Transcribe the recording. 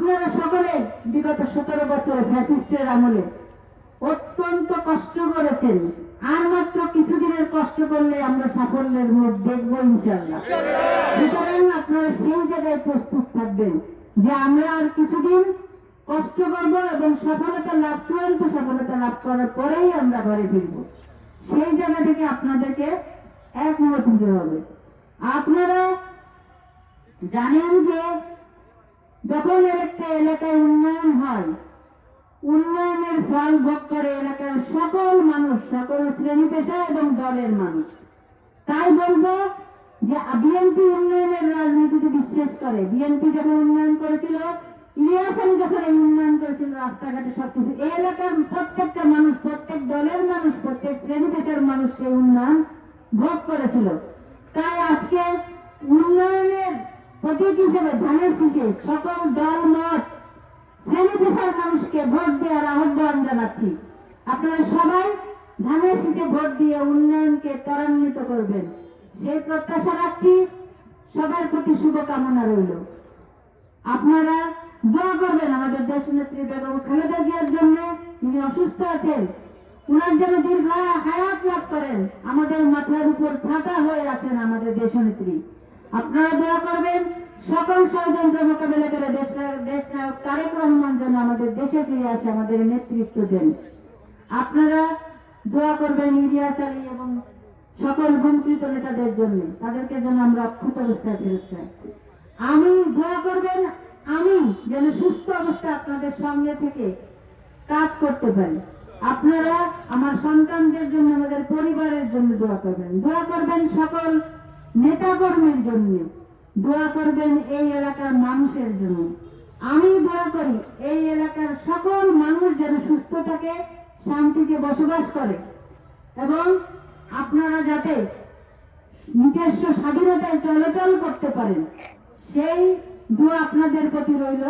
আপনারা সকলে বিগত 17 বছর ফ্যাসিস্টের আমলে অত্যন্ত কষ্ট করেছেন। আর মাত্র কিছুদিনের কষ্ট করলে আমরা সাফল্যের মুখ দেখবো ইনশাআল্লাহ। সুতরাং আপনারা সেই জায়গায় প্রস্তুত থাকবেন যে আমরা আর কিছুদিন কষ্ট করব এবং চূড়ান্ত সফলতা লাভ করার পরেই আমরা ঘরে ফিরব। সেই জায়গা থেকে আপনাদেরকে একমত হতে হবে। আপনারা জানেন যে যখন একটা এলাকায় উন্নয়ন হয়, উন্নয়নের ফল ভোগ করে এলাকার সকল মানুষ, সকল শ্রেণী পেশা এবং দলের মানুষ। তাই বলবো যে বিএনপি উন্নয়নের রাজনীতিতে বিশ্বাস করে। বিএনপি যখন উন্নয়ন করেছিল, ইলিয়াস আলী যখন এই উন্নয়ন করেছিল, রাস্তাঘাটে সবকিছু, এই এলাকার প্রত্যেকটা মানুষ, প্রত্যেক দলের মানুষ, প্রত্যেক শ্রেণী পেশার মানুষ সেই উন্নয়ন ভোগ করেছিল। তাই আজকে উন্নয়নের প্রতীক হিসেবে ধানের শীষে সকল দল মত শ্রেণী পেশার মানুষকে ভোট দেওয়ার আহ্বান জানাচ্ছি। আপনারা সবাই ধানের শীষে ভোট দিয়ে উন্নয়নকে ত্বরান্বিত করবেন, সেই প্রত্যাশা রাখছি। সবার প্রতি শুভকামনা রইল। আপনারা দোয়া করবেন আমাদের দেশ নেত্রী বেগম খালেদা জিয়ার জন্য। তিনি অসুস্থ আছেন, উনার যেন দীর্ঘ হায়াত লাভ করেন। আমাদের মাথার উপর ছাতা হয়ে আছেন আমাদের দেশ নেত্রী। আপনারা দোয়া করবেন সকল ষড়যন্ত্র মোকাবেলা করে দেশ নায়ক তারেক রহমান যেন আমাদের দেশে ফিরে আসে, আমাদের নেতৃত্ব দেন। আপনারা দোয়া করবেন ইলিয়াস আলী এবং সকল গুমকৃত নেতাদের জন্য, তাদেরকে যেন আমরা অক্ষত অবস্থায় ফেরত চাই। আমি দোয়া করবেন আমি যেন সুস্থ অবস্থায় আপনাদের সঙ্গে থেকে কাজ করতে পারি। আপনারা আমার সন্তানদের জন্য, আমাদের পরিবারের জন্য দোয়া করবেন। দোয়া করবেন সকল নেতা কর্মীর জন্য, দোয়া করবেন এই এলাকার মানুষের জন্য। আমি দোয়া করি এই এলাকার সকল মানুষ যেন সুস্থ থাকে, শান্তিতে বসবাস করে এবং আপনারা যাতে নিজস্ব স্বাধীনতায় চলাচল করতে পারেন, সেই দোয়া আপনাদের প্রতি রইল।